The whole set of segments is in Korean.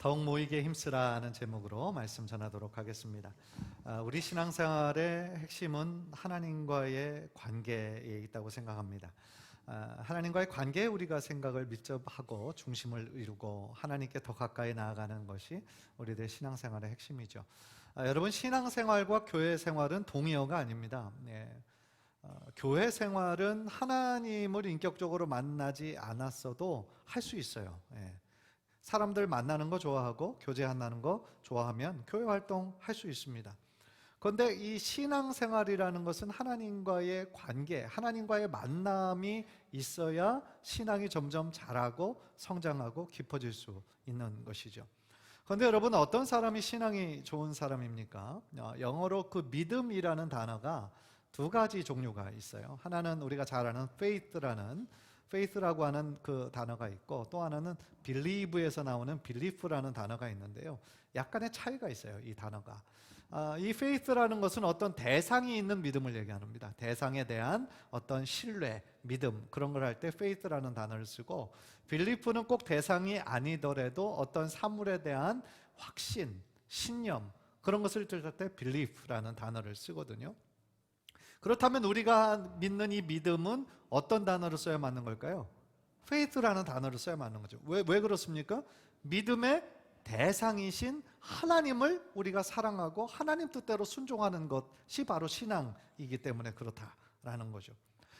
더욱 모이게 힘쓰라는 제목으로 말씀 전하도록 하겠습니다. 우리 신앙생활의 핵심은 하나님과의 관계에 있다고 생각합니다. 하나님과의 관계에 우리가 생각을 밀접하고 중심을 이루고 하나님께 더 가까이 나아가는 것이 우리들의 신앙생활의 핵심이죠. 여러분, 신앙생활과 교회생활은 동의어가 아닙니다. 교회 생활은 하나님을 인격적으로 만나지 않았어도 할 수 있어요. 사람들 만나는 거 좋아하고 교제한다는 거 좋아하면 교회 활동 할 수 있습니다. 그런데 이 신앙생활이라는 것은 하나님과의 관계, 하나님과의 만남이 있어야 신앙이 점점 자라고 성장하고 깊어질 수 있는 것이죠. 그런데 여러분, 어떤 사람이 신앙이 좋은 사람입니까? 영어로 그 믿음이라는 단어가 두 가지 종류가 있어요. 하나는 우리가 잘 아는 faith라고 하는 그 단어가 있고, 또 하나는 believe에서 나오는 belief라는 단어가 있는데요. 약간의 차이가 있어요, 이 단어가. 이 faith라는 것은 어떤 대상이 있는 믿음을 얘기합니다. 대상에 대한 어떤 신뢰, 믿음, 그런 걸 할 때 faith라는 단어를 쓰고, belief는 꼭 대상이 아니더라도 어떤 사물에 대한 확신, 신념, 그런 것을 뜻할 때 belief라는 단어를 쓰거든요. 그렇다면 우리가 믿는 이 믿음은 어떤 단어를 써야 맞는 걸까요? faith라는 단어를 써야 맞는 거죠. 왜 그렇습니까? 믿음의 대상이신 하나님을 우리가 사랑하고 하나님 뜻대로 순종하는 것이 바로 신앙이기 때문에 그렇다라는 거죠.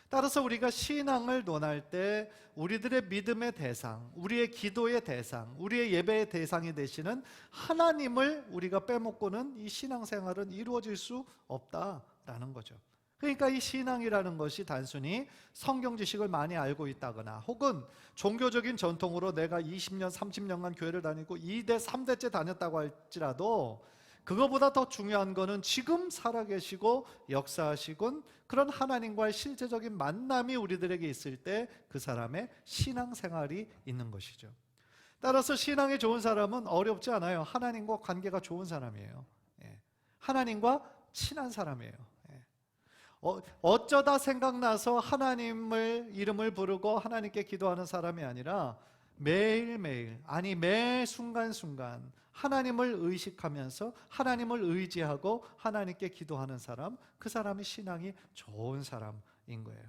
따라서 우리가 신앙을 논할 때 우리들의 믿음의 대상, 우리의 기도의 대상, 우리의 예배의 대상이 되시는 하나님을 우리가 빼먹고는 이 신앙생활은 이루어질 수 없다라는 거죠. 그러니까 이 신앙이라는 것이 단순히 성경 지식을 많이 알고 있다거나, 혹은 종교적인 전통으로 내가 20년, 30년간 교회를 다니고 2대, 3대째 다녔다고 할지라도 그거보다 더 중요한 거는 지금 살아계시고 역사하시군 그런 하나님과의 실제적인 만남이 우리들에게 있을 때 그 사람의 신앙생활이 있는 것이죠. 따라서 신앙이 좋은 사람은 어렵지 않아요. 하나님과 관계가 좋은 사람이에요. 하나님과 친한 사람이에요. 어쩌다 생각나서 하나님을 이름을 부르고 하나님께 기도하는 사람이 아니라 매일매일, 아니 매 순간순간 하나님을 의식하면서 하나님을 의지하고 하나님께 기도하는 사람, 그 사람이 신앙이 좋은 사람인 거예요.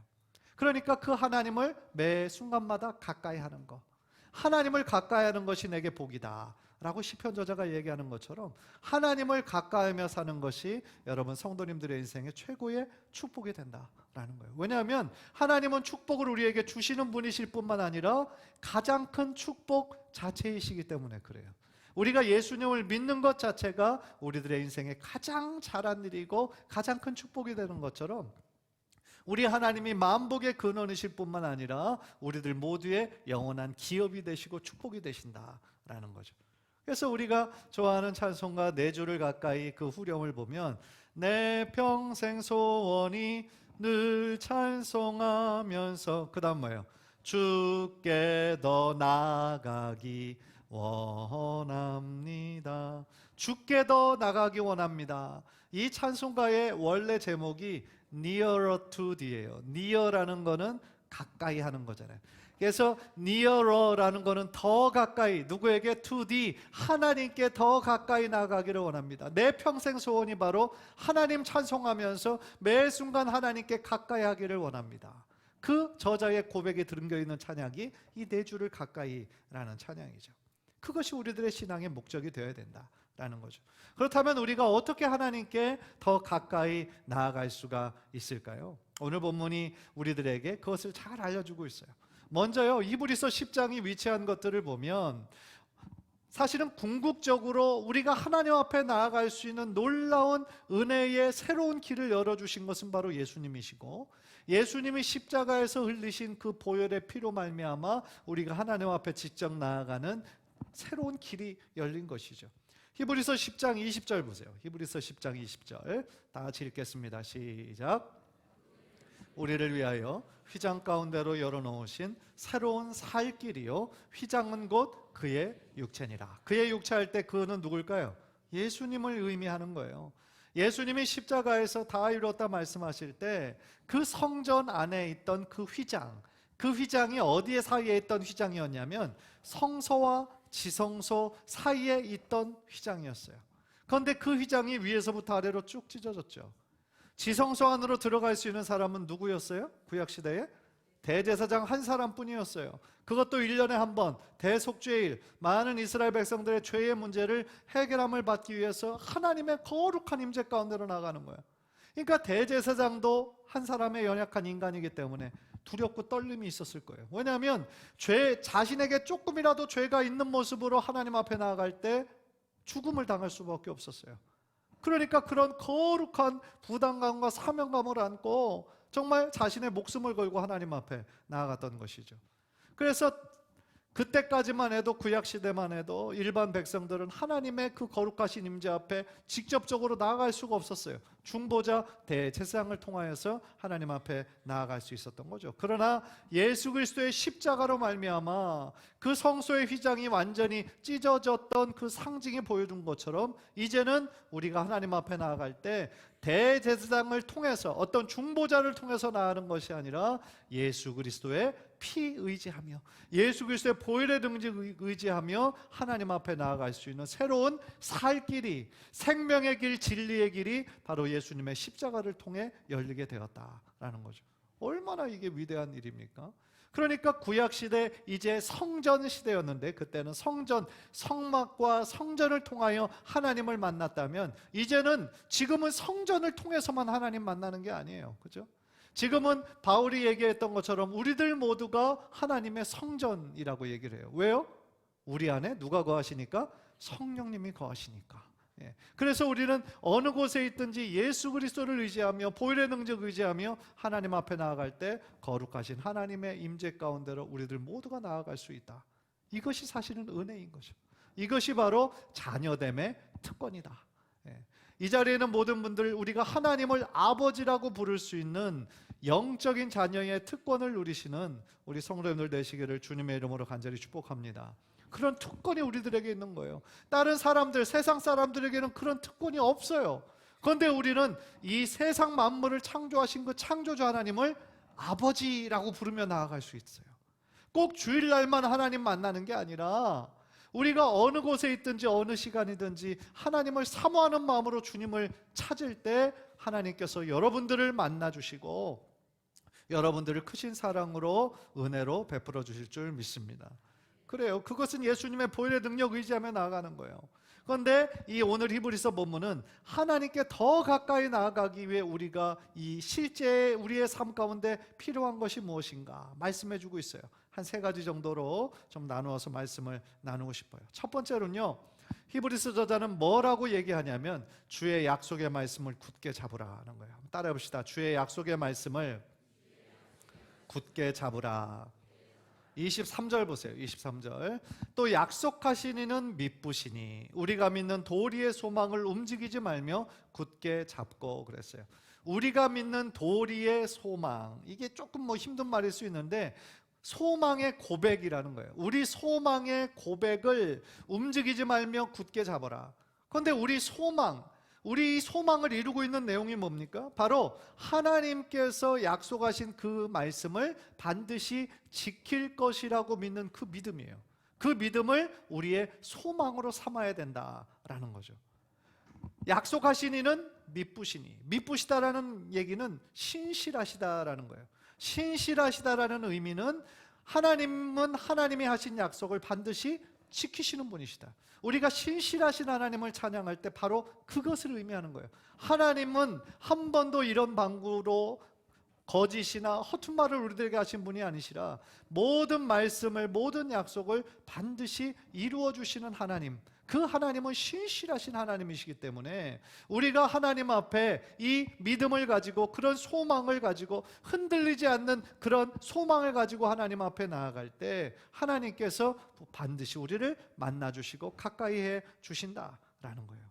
그러니까 그 하나님을 매 순간마다 가까이 하는 것, 하나님을 가까이 하는 것이 내게 복이다 라고 시편 저자가 얘기하는 것처럼 하나님을 가까이하며 사는 것이 여러분 성도님들의 인생의 최고의 축복이 된다라는 거예요. 왜냐하면 하나님은 축복을 우리에게 주시는 분이실 뿐만 아니라 가장 큰 축복 자체이시기 때문에 그래요. 우리가 예수님을 믿는 것 자체가 우리들의 인생에 가장 잘한 일이고 가장 큰 축복이 되는 것처럼, 우리 하나님이 만복의 근원이실 뿐만 아니라 우리들 모두의 영원한 기업이 되시고 축복이 되신다라는 거죠. 그래서 우리가 좋아하는 찬송가 내 주를 가까이, 그 후렴을 보면 내 평생 소원이 늘 찬송하면서, 그 다음 뭐예요? 주께 더 나아가기 원합니다. 주께 더 나가기 원합니다. 이 찬송가의 원래 제목이 Nearer to The예요. Near라는 거는 가까이 하는 거잖아요. 그래서 nearer라는 거는 더 가까이, 누구에게? to thee, 하나님께 더 가까이 나가기를 원합니다. 내 평생 소원이 바로 하나님 찬송하면서 매 순간 하나님께 가까이 하기를 원합니다. 그 저자의 고백에 담겨있는 찬양이 이 내 주를 가까이라는 찬양이죠. 그것이 우리들의 신앙의 목적이 되어야 된다라는 거죠. 그렇다면 우리가 어떻게 하나님께 더 가까이 나아갈 수가 있을까요? 오늘 본문이 우리들에게 그것을 잘 알려주고 있어요. 먼저요, 히브리서 10장이 위치한 것들을 보면 사실은 궁극적으로 우리가 하나님 앞에 나아갈 수 있는 놀라운 은혜의 새로운 길을 열어주신 것은 바로 예수님이시고, 예수님이 십자가에서 흘리신 그 보혈의 피로 말미암아 우리가 하나님 앞에 직접 나아가는 새로운 길이 열린 것이죠. 히브리서 10장 20절 보세요. 히브리서 10장 20절 다 같이 읽겠습니다. 시작. 우리를 위하여 휘장 가운데로 열어놓으신 새로운 살 길이요, 휘장은 곧 그의 육체니라. 그의 육체 할 때 그는 누굴까요? 예수님을 의미하는 거예요. 예수님이 십자가에서 다 이루었다 말씀하실 때 그 성전 안에 있던 그 휘장, 그 휘장이 어디에 사이에 있던 휘장이었냐면 성소와 지성소 사이에 있던 휘장이었어요. 그런데 그 휘장이 위에서부터 아래로 쭉 찢어졌죠. 지성소 안으로 들어갈 수 있는 사람은 누구였어요? 구약시대에 대제사장 한 사람뿐이었어요. 그것도 1년에 한 번 대속죄일, 많은 이스라엘 백성들의 죄의 문제를 해결함을 받기 위해서 하나님의 거룩한 임재 가운데로 나가는 거예요. 그러니까 대제사장도 한 사람의 연약한 인간이기 때문에 두렵고 떨림이 있었을 거예요. 왜냐하면 자신에게 조금이라도 죄가 있는 모습으로 하나님 앞에 나아갈 때 죽음을 당할 수밖에 없었어요. 그러니까 그런 거룩한 부담감과 사명감을 안고 정말 자신의 목숨을 걸고 하나님 앞에 나아갔던 것이죠. 그래서 그때까지만 해도, 구약시대만 해도 일반 백성들은 하나님의 그 거룩하신 임재 앞에 직접적으로 나아갈 수가 없었어요. 중보자 대제사장을 통하여서 하나님 앞에 나아갈 수 있었던 거죠. 그러나 예수 그리스도의 십자가로 말미암아 그 성소의 휘장이 완전히 찢어졌던 그 상징이 보여준 것처럼, 이제는 우리가 하나님 앞에 나아갈 때 대제사장을 통해서, 어떤 중보자를 통해서 나아가는 것이 아니라 예수 그리스도의 피 의지하며, 예수 그리스도의 보혈의 능력 의지하며 하나님 앞에 나아갈 수 있는 새로운 살 길이, 생명의 길, 진리의 길이 바로 예수님의 십자가를 통해 열리게 되었다라는 거죠. 얼마나 이게 위대한 일입니까? 그러니까 구약시대 이제 성전 시대였는데, 그때는 성막과 성전을 통하여 하나님을 만났다면, 지금은 성전을 통해서만 하나님 만나는 게 아니에요. 그죠? 지금은 바울이 얘기했던 것처럼 우리들 모두가 하나님의 성전이라고 얘기를 해요. 왜요? 우리 안에 누가 거하시니까? 성령님이 거하시니까. 그래서 우리는 어느 곳에 있든지 예수 그리스도를 의지하며 보혈의 능력 의지하며 하나님 앞에 나아갈 때 거룩하신 하나님의 임재 가운데로 우리들 모두가 나아갈 수 있다. 이것이 사실은 은혜인 거죠. 이것이 바로 자녀됨의 특권이다. 이 자리에 있는 모든 분들, 우리가 하나님을 아버지라고 부를 수 있는 영적인 자녀의 특권을 누리시는 우리 성도님들 되시기를 주님의 이름으로 간절히 축복합니다. 그런 특권이 우리들에게 있는 거예요. 다른 사람들, 세상 사람들에게는 그런 특권이 없어요. 그런데 우리는 이 세상 만물을 창조하신 그 창조주 하나님을 아버지라고 부르며 나아갈 수 있어요. 꼭 주일날만 하나님 만나는 게 아니라 우리가 어느 곳에 있든지 어느 시간이든지 하나님을 사모하는 마음으로 주님을 찾을 때 하나님께서 여러분들을 만나주시고 여러분들을 크신 사랑으로, 은혜로 베풀어 주실 줄 믿습니다. 그래요. 그것은 예수님의 보혈의 능력 의지하며 나아가는 거예요. 그런데 이 오늘 히브리서 본문은 하나님께 더 가까이 나아가기 위해 우리가 이 실제 우리의 삶 가운데 필요한 것이 무엇인가 말씀해 주고 있어요. 한 3가지 정도로 좀 나누어서 말씀을 나누고 싶어요. 첫 번째로는요, 히브리서 저자는 뭐라고 얘기하냐면 주의 약속의 말씀을 굳게 잡으라는 거예요. 따라해 봅시다. 주의 약속의 말씀을 굳게 잡으라. 23절 보세요. 23절. 또 약속하신 이는 믿부시니 우리가 믿는 도리의 소망을 움직이지 말며 굳게 잡고 그랬어요. 우리가 믿는 도리의 소망, 이게 조금 힘든 말일 수 있는데 소망의 고백이라는 거예요. 우리 소망의 고백을 움직이지 말며 굳게 잡아라. 그런데 우리 소망을 이루고 있는 내용이 뭡니까? 바로 하나님께서 약속하신 그 말씀을 반드시 지킬 것이라고 믿는 그 믿음이에요. 그 믿음을 우리의 소망으로 삼아야 된다라는 거죠. 약속하신 이는 믿부시니, 믿부시다라는 얘기는 신실하시다라는 거예요. 신실하시다라는 의미는 하나님은 하나님이 하신 약속을 반드시 지키시는 분이시다. 우리가 신실하신 하나님을 찬양할 때 바로 그것을 의미하는 거예요. 하나님은 한 번도 이런 방구로 거짓이나 허튼 말을 우리들에게 하신 분이 아니시라 모든 말씀을, 모든 약속을 반드시 이루어 주시는 하나님, 그 하나님은 신실하신 하나님이시기 때문에 우리가 하나님 앞에 이 믿음을 가지고, 그런 소망을 가지고, 흔들리지 않는 그런 소망을 가지고 하나님 앞에 나아갈 때 하나님께서 반드시 우리를 만나주시고 가까이 해 주신다라는 거예요.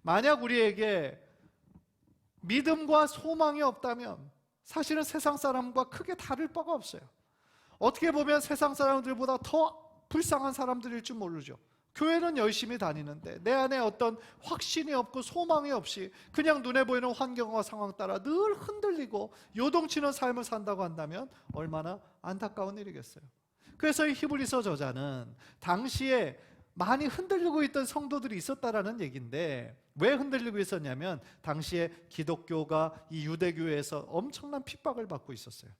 만약 우리에게 믿음과 소망이 없다면 사실은 세상 사람과 크게 다를 바가 없어요. 어떻게 보면 세상 사람들보다 더 불쌍한 사람들일 줄 모르죠. 교회는 열심히 다니는데 내 안에 어떤 확신이 없고 소망이 없이 그냥 눈에 보이는 환경과 상황 따라 늘 흔들리고 요동치는 삶을 산다고 한다면 얼마나 안타까운 일이겠어요. 그래서 이 히브리서 저자는 당시에 많이 흔들리고 있던 성도들이 있었다라는 얘기인데, 왜 흔들리고 있었냐면 당시에 기독교가 이 유대교에서 엄청난 핍박을 받고 있었어요.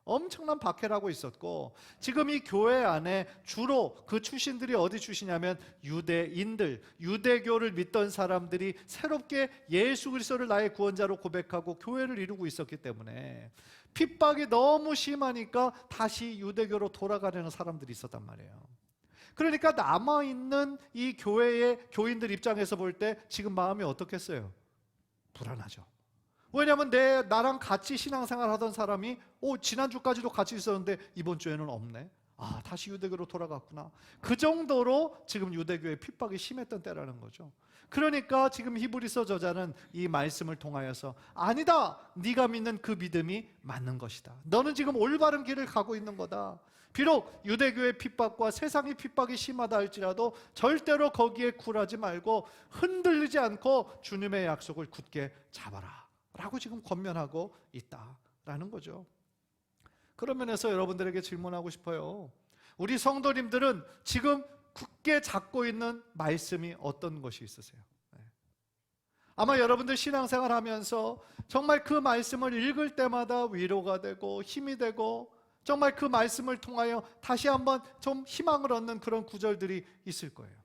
엄청난 박해라고 있었고, 지금 이 교회 안에 주로 그 출신들이 어디 출신이냐면 유대인들, 유대교를 믿던 사람들이 새롭게 예수 그리스도를 나의 구원자로 고백하고 교회를 이루고 있었기 때문에 핍박이 너무 심하니까 다시 유대교로 돌아가려는 사람들이 있었단 말이에요. 그러니까 남아있는 이 교회의 교인들 입장에서 볼 때 지금 마음이 어떻겠어요? 불안하죠. 왜냐하면 나랑 같이 신앙생활 하던 사람이 지난주까지도 같이 있었는데 이번 주에는 없네. 다시 유대교로 돌아갔구나. 그 정도로 지금 유대교의 핍박이 심했던 때라는 거죠. 그러니까 지금 히브리서 저자는 이 말씀을 통하여서 아니다, 네가 믿는 그 믿음이 맞는 것이다. 너는 지금 올바른 길을 가고 있는 거다. 비록 유대교의 핍박과 세상의 핍박이 심하다 할지라도 절대로 거기에 굴하지 말고 흔들리지 않고 주님의 약속을 굳게 잡아라 라고 지금 권면하고 있다라는 거죠. 그런 면에서 여러분들에게 질문하고 싶어요. 우리 성도님들은 지금 굳게 잡고 있는 말씀이 어떤 것이 있으세요? 아마 여러분들 신앙생활 하면서 정말 그 말씀을 읽을 때마다 위로가 되고 힘이 되고, 정말 그 말씀을 통하여 다시 한번 좀 희망을 얻는 그런 구절들이 있을 거예요.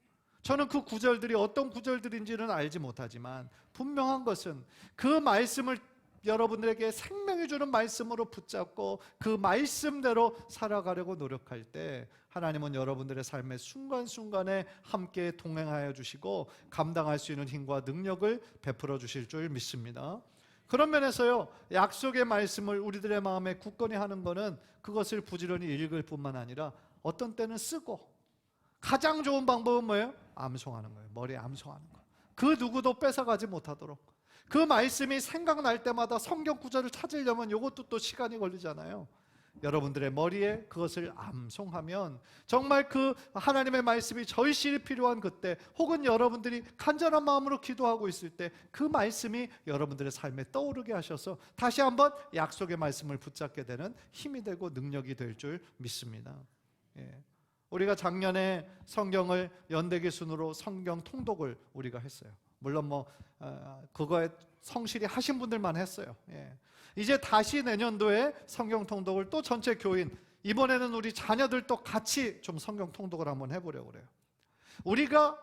저는 그 구절들이 어떤 구절들인지는 알지 못하지만 분명한 것은 그 말씀을 여러분들에게 생명이 주는 말씀으로 붙잡고 그 말씀대로 살아가려고 노력할 때 하나님은 여러분들의 삶의 순간순간에 함께 동행하여 주시고 감당할 수 있는 힘과 능력을 베풀어 주실 줄 믿습니다. 그런 면에서요, 약속의 말씀을 우리들의 마음에 굳건히 하는 것은 그것을 부지런히 읽을 뿐만 아니라 어떤 때는 쓰고, 가장 좋은 방법은 뭐예요? 암송하는 거예요. 머리에 암송하는 거. 그 누구도 뺏어가지 못하도록. 그 말씀이 생각날 때마다 성경 구절을 찾으려면 이것도 또 시간이 걸리잖아요. 여러분들의 머리에 그것을 암송하면 정말 그 하나님의 말씀이 절실히 필요한 그때, 혹은 여러분들이 간절한 마음으로 기도하고 있을 때 그 말씀이 여러분들의 삶에 떠오르게 하셔서 다시 한번 약속의 말씀을 붙잡게 되는 힘이 되고 능력이 될 줄 믿습니다. 우리가 작년에 성경을 연대기 순으로 성경 통독을 우리가 했어요. 물론 그거에 성실히 하신 분들만 했어요. 이제 다시 내년도에 성경 통독을 또 전체 교인, 이번에는 우리 자녀들도 같이 좀 성경 통독을 한번 해보려고 그래요. 우리가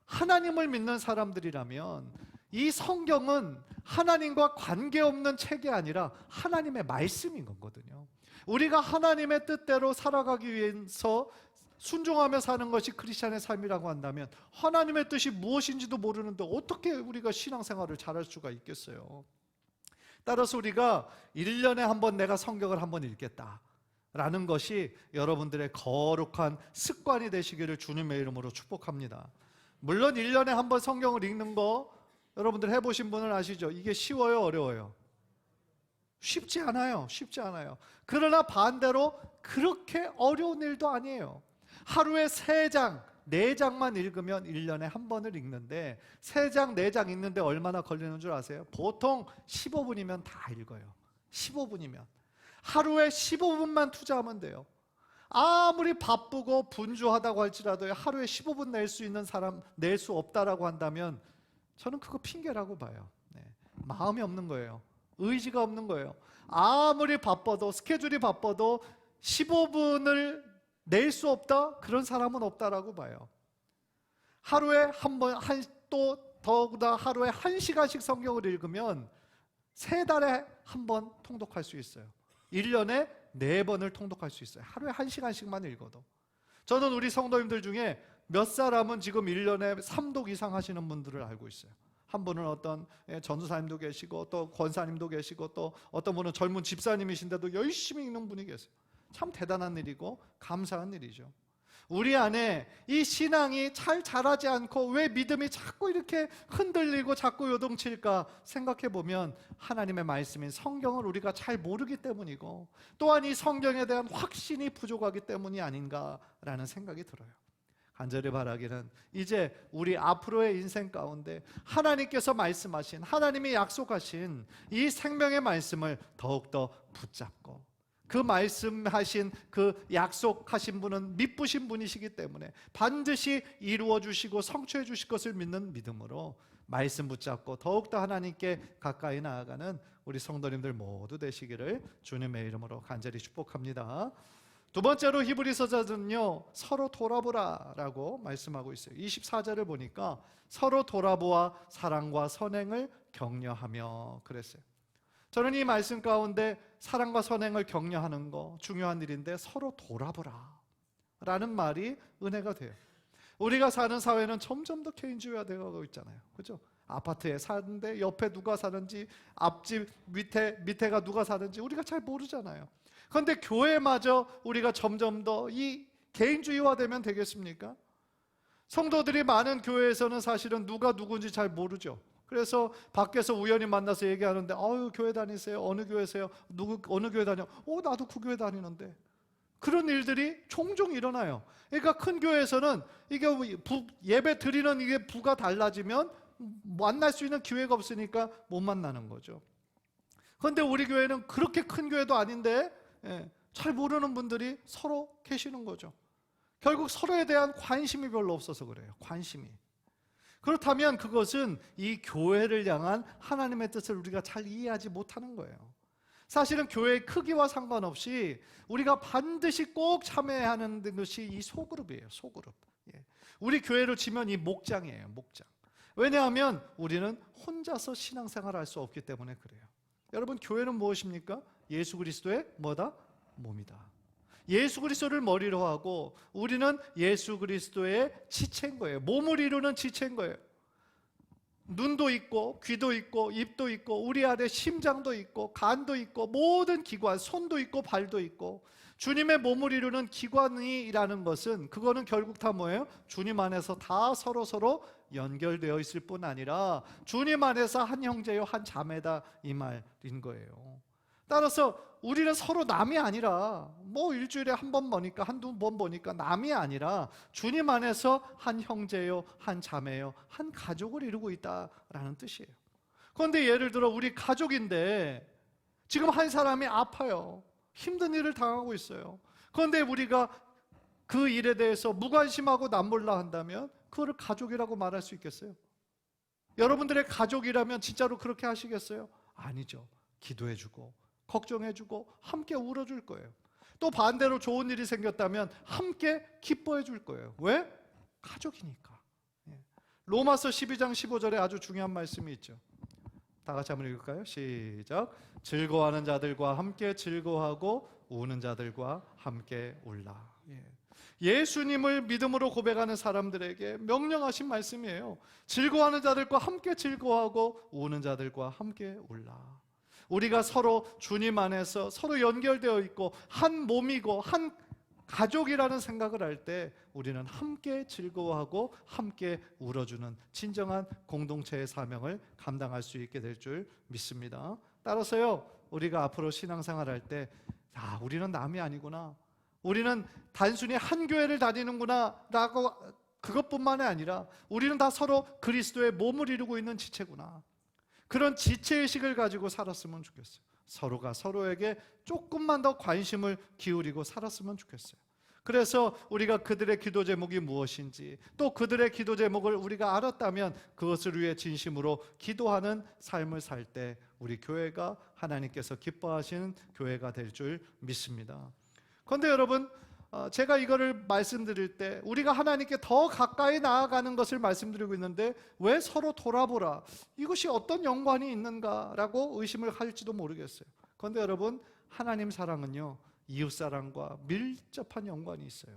하나님을 믿는 사람들이라면 이 성경은 하나님과 관계없는 책이 아니라 하나님의 말씀인 거거든요. 우리가 하나님의 뜻대로 살아가기 위해서 순종하며 사는 것이 크리스찬의 삶이라고 한다면 하나님의 뜻이 무엇인지도 모르는데 어떻게 우리가 신앙생활을 잘할 수가 있겠어요? 따라서 우리가 1년에 한 번 내가 성경을 한 번 읽겠다라는 것이 여러분들의 거룩한 습관이 되시기를 주님의 이름으로 축복합니다. 물론 1년에 한 번 성경을 읽는 거 여러분들 해보신 분은 아시죠? 이게 쉬워요, 어려워요? 쉽지 않아요. 쉽지 않아요. 그러나 반대로 그렇게 어려운 일도 아니에요. 하루에 3장, 4장만 읽으면 1년에 한 번을 읽는데 3장, 4장 읽는데 얼마나 걸리는 줄 아세요? 보통 15분이면 다 읽어요. 15분이면. 하루에 15분만 투자하면 돼요. 아무리 바쁘고 분주하다고 할지라도 하루에 15분 낼 수 있는 사람, 낼 수 없다라고 한다면 저는 그거 핑계라고 봐요. 마음이 없는 거예요. 의지가 없는 거예요. 아무리 바빠도, 스케줄이 바빠도 15분을 낼 수 없다? 그런 사람은 없다라고 봐요. 하루에 한 번, 또 더구나 하루에 1시간씩 성경을 읽으면 3달에 한 번 통독할 수 있어요. 1년에 4번을 통독할 수 있어요. 하루에 1시간씩만 읽어도. 저는 우리 성도님들 중에 몇 사람은 지금 1년에 3독 이상 하시는 분들을 알고 있어요. 한 분은 어떤 전도사님도 계시고 또 권사님도 계시고 또 어떤 분은 젊은 집사님이신데도 열심히 읽는 분이 계세요. 참 대단한 일이고 감사한 일이죠. 우리 안에 이 신앙이 잘 자라지 않고 왜 믿음이 자꾸 이렇게 흔들리고 자꾸 요동칠까 생각해 보면 하나님의 말씀인 성경을 우리가 잘 모르기 때문이고 또한 이 성경에 대한 확신이 부족하기 때문이 아닌가라는 생각이 들어요. 간절히 바라기는 이제 우리 앞으로의 인생 가운데 하나님께서 말씀하신, 하나님이 약속하신 이 생명의 말씀을 더욱더 붙잡고 그 말씀하신 그 약속하신 분은 미쁘신 분이시기 때문에 반드시 이루어 주시고 성취해 주실 것을 믿는 믿음으로 말씀 붙잡고 더욱더 하나님께 가까이 나아가는 우리 성도님들 모두 되시기를 주님의 이름으로 간절히 축복합니다. 두 번째로 히브리서자는요, 서로 돌아보라라고 말씀하고 있어요. 24절을 보니까 서로 돌아보아 사랑과 선행을 격려하며 그랬어요. 저는 이 말씀 가운데 사랑과 선행을 격려하는 거 중요한 일인데, 서로 돌아보라 라는 말이 은혜가 돼요. 우리가 사는 사회는 점점 더 개인주의화되어 있잖아요. 그렇죠? 아파트에 사는데 옆에 누가 사는지, 앞집 밑에가 누가 사는지 우리가 잘 모르잖아요. 그런데 교회마저 우리가 점점 더 이 개인주의화되면 되겠습니까? 성도들이 많은 교회에서는 사실은 누가 누군지 잘 모르죠. 그래서 밖에서 우연히 만나서 얘기하는데, 교회 다니세요? 어느 교회세요? 어느 교회 다녀? 나도 그 교회 다니는데. 그런 일들이 종종 일어나요. 그러니까 큰 교회에서는 이게 예배 드리는 이게 부가 달라지면 만날 수 있는 기회가 없으니까 못 만나는 거죠. 그런데 우리 교회는 그렇게 큰 교회도 아닌데 잘 모르는 분들이 서로 계시는 거죠. 결국 서로에 대한 관심이 별로 없어서 그래요. 관심이. 그렇다면 그것은 이 교회를 향한 하나님의 뜻을 우리가 잘 이해하지 못하는 거예요. 사실은 교회의 크기와 상관없이 우리가 반드시 꼭 참여해야 하는 것이 이 소그룹이에요. 소그룹. 우리 교회로 치면 이 목장이에요. 목장. 왜냐하면 우리는 혼자서 신앙생활을 할 수 없기 때문에 그래요. 여러분, 교회는 무엇입니까? 예수 그리스도의 뭐다? 몸이다. 예수 그리스도를 머리로 하고 우리는 예수 그리스도의 지체인 거예요. 몸을 이루는 지체인 거예요. 눈도 있고 귀도 있고 입도 있고 우리 안에 심장도 있고 간도 있고 모든 기관, 손도 있고 발도 있고, 주님의 몸을 이루는 기관이라는 것은 그거는 결국 다 뭐예요? 주님 안에서 다 서로 연결되어 있을 뿐 아니라 주님 안에서 한 형제요 한 자매다 이 말인 거예요. 따라서 우리는 서로 남이 아니라 일주일에 한 번 보니까 한두 번 보니까 남이 아니라 주님 안에서 한 형제요 한 자매요 한 가족을 이루고 있다라는 뜻이에요. 그런데 예를 들어 우리 가족인데 지금 한 사람이 아파요. 힘든 일을 당하고 있어요. 그런데 우리가 그 일에 대해서 무관심하고 남몰라 한다면 그거를 가족이라고 말할 수 있겠어요? 여러분들의 가족이라면 진짜로 그렇게 하시겠어요? 아니죠. 기도해주고 걱정해주고 함께 울어줄 거예요. 또 반대로 좋은 일이 생겼다면 함께 기뻐해 줄 거예요. 왜? 가족이니까. 로마서 12장 15절에 아주 중요한 말씀이 있죠. 다 같이 한번 읽을까요? 시작. 즐거워하는 자들과 함께 즐거워하고 우는 자들과 함께 울라. 예수님을 믿음으로 고백하는 사람들에게 명령하신 말씀이에요. 즐거워하는 자들과 함께 즐거워하고 우는 자들과 함께 울라. 우리가 서로 주님 안에서 서로 연결되어 있고 한 몸이고 한 가족이라는 생각을 할 때 우리는 함께 즐거워하고 함께 울어주는 진정한 공동체의 사명을 감당할 수 있게 될 줄 믿습니다. 따라서요, 우리가 앞으로 신앙생활 할 때 우리는 남이 아니구나, 우리는 단순히 한 교회를 다니는구나 라고, 그것뿐만이 아니라 우리는 다 서로 그리스도의 몸을 이루고 있는 지체구나, 그런 지체의식을 가지고 살았으면 좋겠어요. 서로가 서로에게 조금만 더 관심을 기울이고 살았으면 좋겠어요. 그래서 우리가 그들의 기도 제목이 무엇인지, 또 그들의 기도 제목을 우리가 알았다면 그것을 위해 진심으로 기도하는 삶을 살 때 우리 교회가 하나님께서 기뻐하시는 교회가 될 줄 믿습니다. 그런데 여러분, 제가 이거를 말씀드릴 때 우리가 하나님께 더 가까이 나아가는 것을 말씀드리고 있는데 왜 서로 돌아보라, 이것이 어떤 연관이 있는가라고 의심을 할지도 모르겠어요. 그런데 여러분, 하나님 사랑은요, 이웃사랑과 밀접한 연관이 있어요.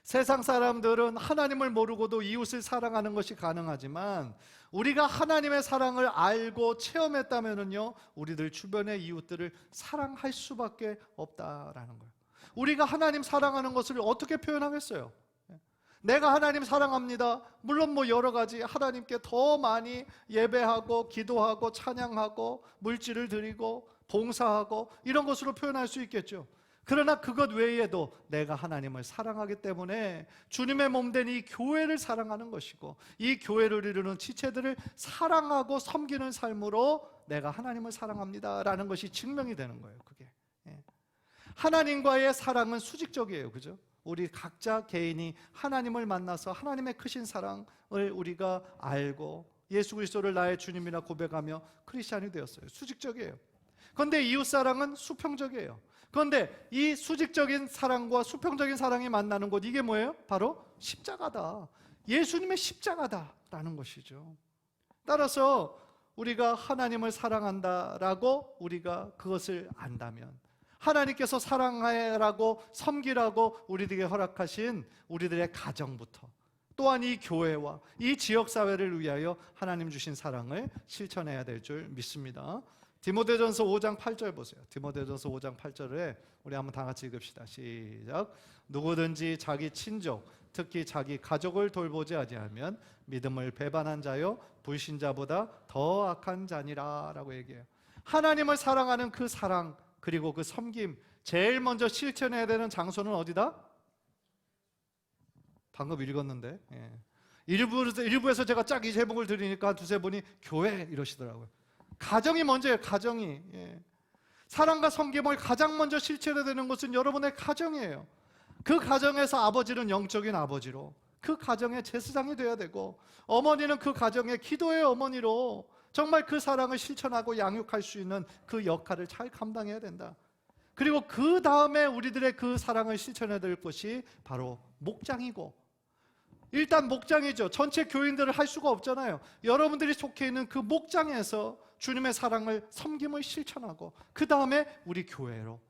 세상 사람들은 하나님을 모르고도 이웃을 사랑하는 것이 가능하지만 우리가 하나님의 사랑을 알고 체험했다면요, 우리들 주변의 이웃들을 사랑할 수밖에 없다라는 거예요. 우리가 하나님 사랑하는 것을 어떻게 표현하겠어요? 내가 하나님 사랑합니다. 물론 여러 가지 하나님께 더 많이 예배하고 기도하고 찬양하고 물질을 드리고 봉사하고 이런 것으로 표현할 수 있겠죠. 그러나 그것 외에도 내가 하나님을 사랑하기 때문에 주님의 몸된 이 교회를 사랑하는 것이고 이 교회를 이루는 지체들을 사랑하고 섬기는 삶으로 내가 하나님을 사랑합니다 라는 것이 증명이 되는 거예요. 그게 하나님과의 사랑은 수직적이에요. 그죠? 우리 각자 개인이 하나님을 만나서 하나님의 크신 사랑을 우리가 알고 예수 그리스도를 나의 주님이라 고백하며 크리스찬이 되었어요. 수직적이에요. 그런데 이웃사랑은 수평적이에요. 그런데 이 수직적인 사랑과 수평적인 사랑이 만나는 곳, 이게 뭐예요? 바로 십자가다. 예수님의 십자가다라는 것이죠. 따라서 우리가 하나님을 사랑한다라고 우리가 그것을 안다면, 하나님께서 사랑하라고 섬기라고 우리들에게 허락하신 우리들의 가정부터, 또한 이 교회와 이 지역사회를 위하여 하나님 주신 사랑을 실천해야 될 줄 믿습니다. 디모데전서 5장 8절 보세요. 디모데전서 5장 8절에 우리 한번 다 같이 읽읍시다. 시작. 누구든지 자기 친족, 특히 자기 가족을 돌보지 아니하면 믿음을 배반한 자요 불신자보다 더 악한 자니라 라고 얘기해요. 하나님을 사랑하는 그 사랑, 그리고 그 섬김, 제일 먼저 실천해야 되는 장소는 어디다? 방금 읽었는데, 일부에서 제가 쫙 이 제목을 드리니까 두세 분이 교회 이러시더라고요. 가정이 먼저예요. 가정이. 사랑과 섬김을 가장 먼저 실천해야 되는 것은 여러분의 가정이에요. 그 가정에서 아버지는 영적인 아버지로, 그 가정의 제사장이 되어야 되고, 어머니는 그 가정의 기도의 어머니로 정말 그 사랑을 실천하고 양육할 수 있는 그 역할을 잘 감당해야 된다. 그리고 그 다음에 우리들의 그 사랑을 실천해야 될 것이 바로 목장이고, 일단 목장이죠. 전체 교인들을 할 수가 없잖아요. 여러분들이 속해 있는 그 목장에서 주님의 사랑을, 섬김을 실천하고, 그 다음에 우리 교회로.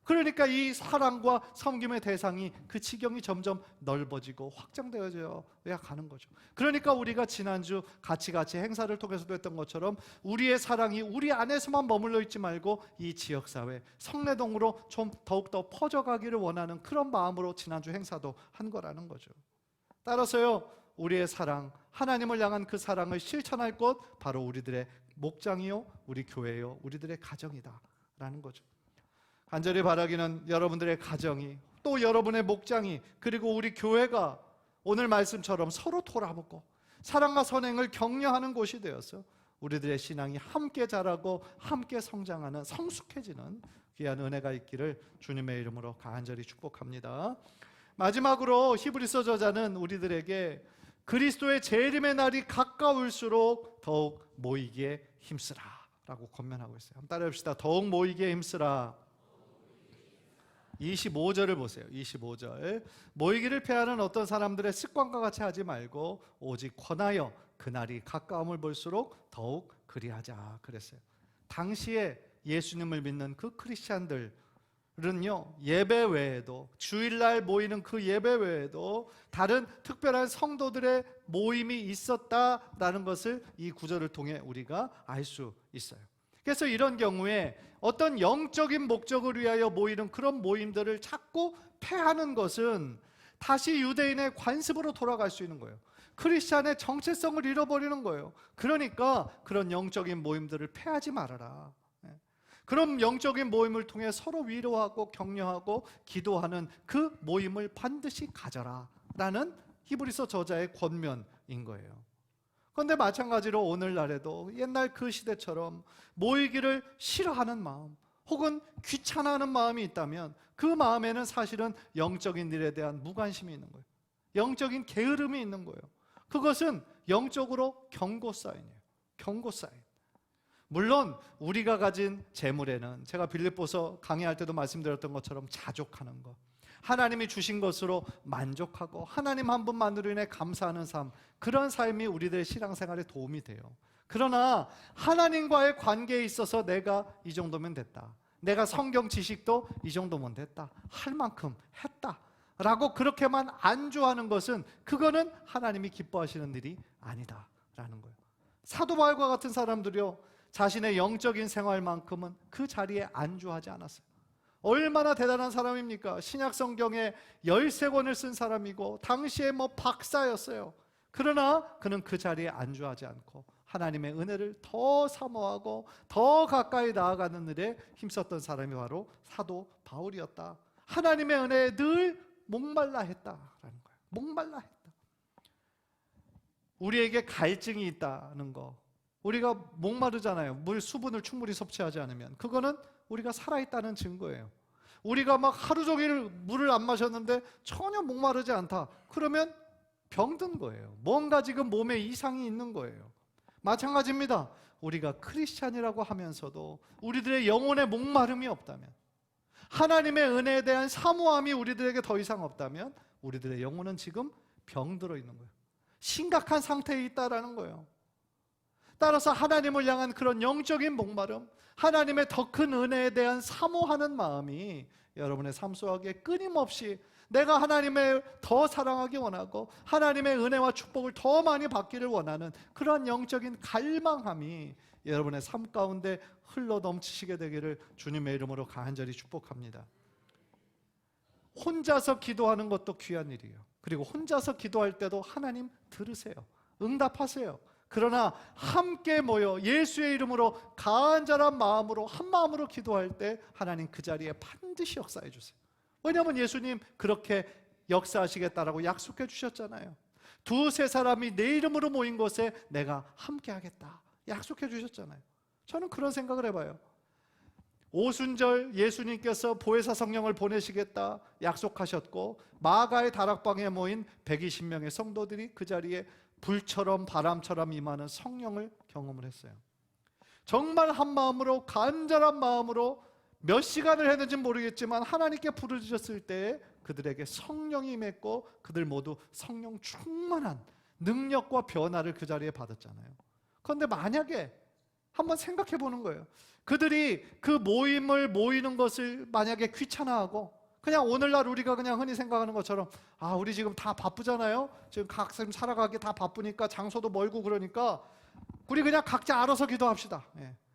그러니까 이 사랑과 섬김의 대상이, 그 지경이 점점 넓어지고 확장되어져 가는 거죠. 그러니까 우리가 지난주 같이 행사를 통해서도 했던 것처럼 우리의 사랑이 우리 안에서만 머물러 있지 말고 이 지역사회, 성내동으로 좀 더욱더 퍼져가기를 원하는 그런 마음으로 지난주 행사도 한 거라는 거죠. 따라서요, 우리의 사랑, 하나님을 향한 그 사랑을 실천할 곳, 바로 우리들의 목장이요, 우리 교회요, 우리들의 가정이다 라는 거죠. 간절히 바라기는 여러분들의 가정이, 또 여러분의 목장이, 그리고 우리 교회가 오늘 말씀처럼 서로 돌아보고 사랑과 선행을 격려하는 곳이 되어서 우리들의 신앙이 함께 자라고 함께 성장하는, 성숙해지는 귀한 은혜가 있기를 주님의 이름으로 간절히 축복합니다. 마지막으로 히브리서 저자는 우리들에게 그리스도의 재림의 날이 가까울수록 더욱 모이기에 힘쓰라 라고 권면하고 있어요. 한번 따라해 봅시다. 더욱 모이기에 힘쓰라. 25절을 보세요. 25절. 모이기를 패하는 어떤 사람들의 습관과 같이 하지 말고 오직 권하여 그날이 가까움을 볼수록 더욱 그리하자 그랬어요. 당시에 예수님을 믿는 그 크리스찬들은요, 예배 외에도, 주일날 모이는 그 예배 외에도 다른 특별한 성도들의 모임이 있었다라는 것을 이 구절을 통해 우리가 알 수 있어요. 그래서 이런 경우에 어떤 영적인 목적을 위하여 모이는 그런 모임들을 자꾸 패하는 것은 다시 유대인의 관습으로 돌아갈 수 있는 거예요. 크리스찬의 정체성을 잃어버리는 거예요. 그러니까 그런 영적인 모임들을 패하지 말아라. 그런 영적인 모임을 통해 서로 위로하고 격려하고 기도하는 그 모임을 반드시 가져라 라는 히브리서 저자의 권면인 거예요. 그런데 마찬가지로 오늘날에도 옛날 그 시대처럼 모이기를 싫어하는 마음, 혹은 귀찮아하는 마음이 있다면 그 마음에는 사실은 영적인 일에 대한 무관심이 있는 거예요. 영적인 게으름이 있는 거예요. 그것은 영적으로 경고사인이에요. 경고사인. 물론 우리가 가진 재물에는, 제가 빌립보서 강의할 때도 말씀드렸던 것처럼 자족하는 것, 하나님이 주신 것으로 만족하고 하나님 한 분만으로 인해 감사하는 삶, 그런 삶이 우리들의 신앙생활에 도움이 돼요. 그러나 하나님과의 관계에 있어서 내가 이 정도면 됐다, 내가 성경 지식도 이 정도면 됐다, 할 만큼 했다 라고 그렇게만 안주하는 것은, 그거는 하나님이 기뻐하시는 일이 아니다라는 거예요. 사도 바울과 같은 사람들이요, 자신의 영적인 생활만큼은 그 자리에 안주하지 않았어요. 얼마나 대단한 사람입니까? 신약 성경에 13권을 쓴 사람이고 당시에 박사였어요. 그러나 그는 그 자리에 안주하지 않고 하나님의 은혜를 더 사모하고 더 가까이 나아가는 일에 힘썼던 사람이 바로 사도 바울이었다. 하나님의 은혜에 늘 목말라 했다라는 거예요. 목말라 했다. 우리에게 갈증이 있다는 거, 우리가 목마르잖아요. 수분을 충분히 섭취하지 않으면. 그거는 우리가 살아있다는 증거예요. 우리가 막 하루 종일 물을 안 마셨는데 전혀 목마르지 않다. 그러면 병든 거예요. 뭔가 지금 몸에 이상이 있는 거예요. 마찬가지입니다. 우리가 크리스찬이라고 하면서도 우리들의 영혼에 목마름이 없다면, 하나님의 은혜에 대한 사모함이 우리들에게 더 이상 없다면 우리들의 영혼은 지금 병들어 있는 거예요. 심각한 상태에 있다라는 거예요. 따라서 하나님을 향한 그런 영적인 목마름, 하나님의 더 큰 은혜에 대한 사모하는 마음이 여러분의 삶 속에 끊임없이 내가 하나님을 더 사랑하기 원하고 하나님의 은혜와 축복을 더 많이 받기를 원하는 그런 영적인 갈망함이 여러분의 삶 가운데 흘러 넘치시게 되기를 주님의 이름으로 간절히 축복합니다. 혼자서 기도하는 것도 귀한 일이에요. 그리고 혼자서 기도할 때도 하나님 들으세요. 응답하세요. 그러나 함께 모여 예수의 이름으로 간절한 마음으로 한 마음으로 기도할 때 하나님 그 자리에 반드시 역사해 주세요. 왜냐하면 예수님 그렇게 역사하시겠다라고 약속해 주셨잖아요. 두세 사람이 내 이름으로 모인 곳에 내가 함께 하겠다 약속해 주셨잖아요. 저는 그런 생각을 해봐요. 오순절 예수님께서 보혜사 성령을 보내시겠다 약속하셨고 마가의 다락방에 모인 120명의 성도들이 그 자리에 불처럼 바람처럼 임하는 성령을 경험을 했어요. 정말 한 마음으로 간절한 마음으로 몇 시간을 했는지 모르겠지만 하나님께 부르짖었을 때 그들에게 성령이 임했고 그들 모두 성령 충만한 능력과 변화를 그 자리에 받았잖아요. 그런데 만약에 한번 생각해 보는 거예요. 그들이 그 모임을 모이는 것을 만약에 귀찮아하고 그냥 오늘날 우리가 그냥 흔히 생각하는 것처럼 우리 지금 다 바쁘잖아요. 지금 각자 살아가기 다 바쁘니까 장소도 멀고 그러니까 우리 그냥 각자 알아서 기도합시다.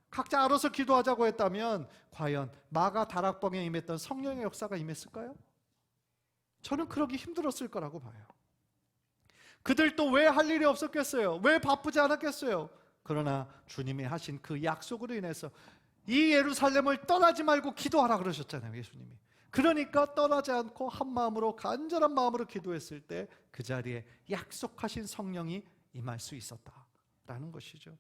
각자 알아서 기도하자고 했다면 과연 마가 다락방에 임했던 성령의 역사가 임했을까요? 저는 그러기 힘들었을 거라고 봐요. 그들도 왜 할 일이 없었겠어요? 왜 바쁘지 않았겠어요? 그러나 주님이 하신 그 약속으로 인해서 이 예루살렘을 떠나지 말고 기도하라 그러셨잖아요, 예수님이. 그러니까 떠나지 않고 한 마음으로 간절한 마음으로 기도했을 때 그 자리에 약속하신 성령이 임할 수 있었다라는 것이죠.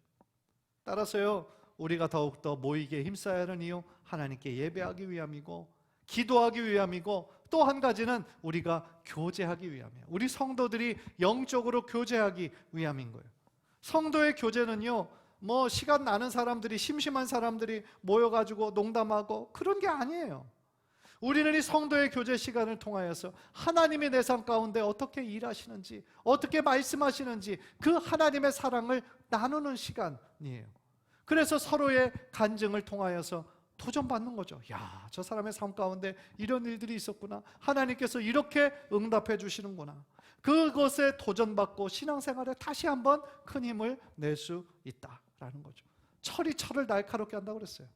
따라서요, 우리가 더욱더 모이기에 힘써야 하는 이유, 하나님께 예배하기 위함이고 기도하기 위함이고 또 한 가지는 우리가 교제하기 위함이에요. 우리 성도들이 영적으로 교제하기 위함인 거예요. 성도의 교제는요, 시간 나는 사람들이, 심심한 사람들이 모여가지고 농담하고 그런 게 아니에요. 우리는 이 성도의 교제 시간을 통하여서 하나님의 내 삶 가운데 어떻게 일하시는지, 어떻게 말씀하시는지 그 하나님의 사랑을 나누는 시간이에요. 그래서 서로의 간증을 통하여서 도전받는 거죠. 야, 저 사람의 삶 가운데 이런 일들이 있었구나. 하나님께서 이렇게 응답해 주시는구나. 그것에 도전받고 신앙생활에 다시 한번 큰 힘을 낼 수 있다라는 거죠. 철이 철을 날카롭게 한다고 그랬어요.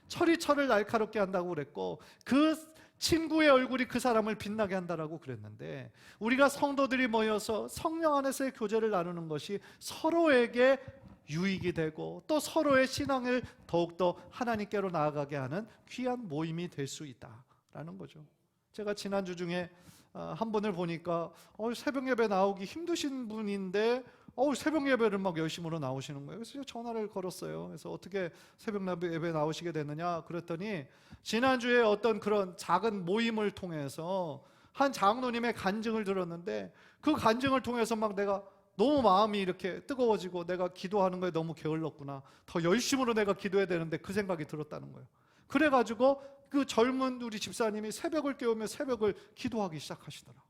철이 철을 날카롭게 한다고 그랬고 그 친구의 얼굴이 그 사람을 빛나게 한다라고 그랬는데 우리가 성도들이 모여서 성령 안에서의 교제를 나누는 것이 서로에게 유익이 되고 또 서로의 신앙을 더욱더 하나님께로 나아가게 하는 귀한 모임이 될 수 있다라는 거죠. 제가 지난주 중에 한 분을 보니까 새벽 예배 나오기 힘드신 분인데 새벽 예배를 막 열심으로 나오시는 거예요. 그래서 전화를 걸었어요. 그래서 어떻게 새벽 예배 나오시게 됐느냐 그랬더니 지난주에 어떤 그런 작은 모임을 통해서 한 장로님의 간증을 들었는데 그 간증을 통해서 막 내가 너무 마음이 이렇게 뜨거워지고 내가 기도하는 거에 너무 게을렀구나. 더 열심으로 내가 기도해야 되는데 그 생각이 들었다는 거예요. 그래가지고 그 젊은 우리 집사님이 새벽을 깨우며 새벽을 기도하기 시작하시더라고요.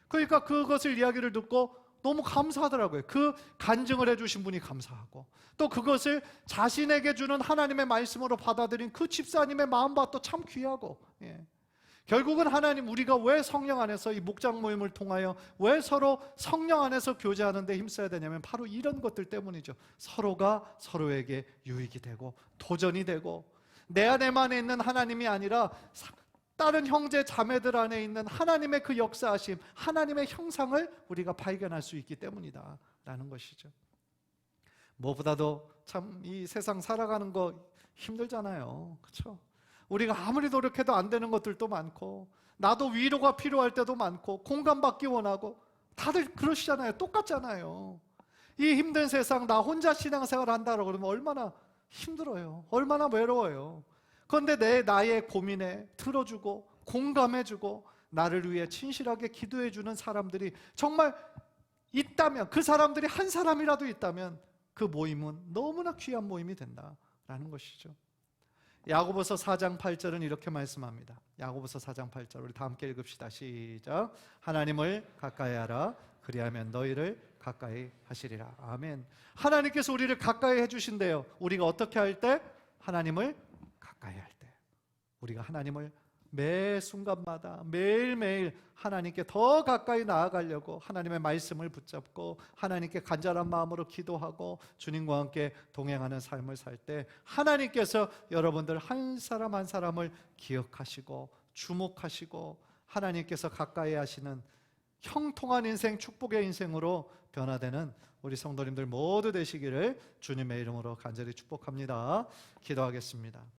그러니까 그것을 이야기를 듣고 너무 감사하더라고요. 그 간증을 해주신 분이 감사하고 또 그것을 자신에게 주는 하나님의 말씀으로 받아들인 그 집사님의 마음과 또 참 귀하고 결국은 하나님 우리가 왜 성령 안에서 이 목장 모임을 통하여 왜 서로 성령 안에서 교제하는 데 힘써야 되냐면 바로 이런 것들 때문이죠. 서로가 서로에게 유익이 되고 도전이 되고 내 안에만 있는 하나님이 아니라 다른 형제 자매들 안에 있는 하나님의 그 역사하심, 하나님의 형상을 우리가 발견할 수 있기 때문이다 라는 것이죠. 무엇보다도 참 이 세상 살아가는 거 힘들잖아요. 그렇죠? 우리가 아무리 노력해도 안 되는 것들도 많고 나도 위로가 필요할 때도 많고 공감받기 원하고 다들 그러시잖아요. 똑같잖아요. 이 힘든 세상 나 혼자 신앙생활 한다고 그러면 얼마나 힘들어요. 얼마나 외로워요. 그런데 나의 고민에 들어주고 공감해주고 나를 위해 친실하게 기도해주는 사람들이 정말 있다면, 그 사람들이 한 사람이라도 있다면 그 모임은 너무나 귀한 모임이 된다라는 것이죠. 야고보서 4장 8절은 이렇게 말씀합니다. 야고보서 4장 8절 우리 다 함께 읽읍시다. 시작. 하나님을 가까이 하라. 그리하면 너희를 가까이 하시리라. 아멘. 하나님께서 우리를 가까이 해주신대요. 우리가 어떻게 할 때? 하나님을 가까이 할 때. 우리가 하나님을 매 순간마다 매일매일 하나님께 더 가까이 나아가려고 하나님의 말씀을 붙잡고 하나님께 간절한 마음으로 기도하고 주님과 함께 동행하는 삶을 살 때 하나님께서 여러분들 한 사람 한 사람을 기억하시고 주목하시고 하나님께서 가까이 하시는 형통한 인생, 축복의 인생으로 변화되는 우리 성도님들 모두 되시기를 주님의 이름으로 간절히 축복합니다. 기도하겠습니다.